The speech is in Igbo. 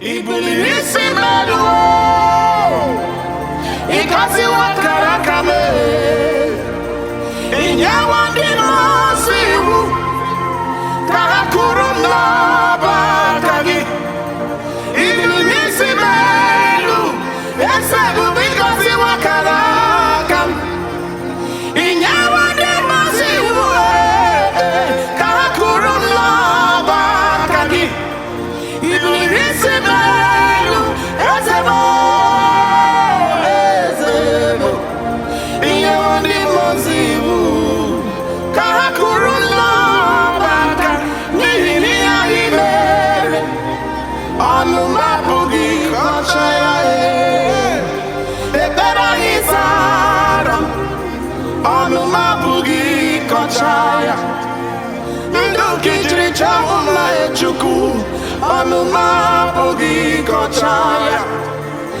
Ibuliri Isim Ikasi wakarakame Inyawandi masibu Karakurunda bakagi Ibuliri Isim Esebu ikasi wakarakam Inyawandi masibu Karakurunda bakagi Ibuliri Isim Esebu Inyawandi masibu Karakurunda bakagi Nihinia himere Anumabugi kochaya Ebera hisara Anumabugi kochaya Nduki jiri chahuma echuku Anumabugi kochaya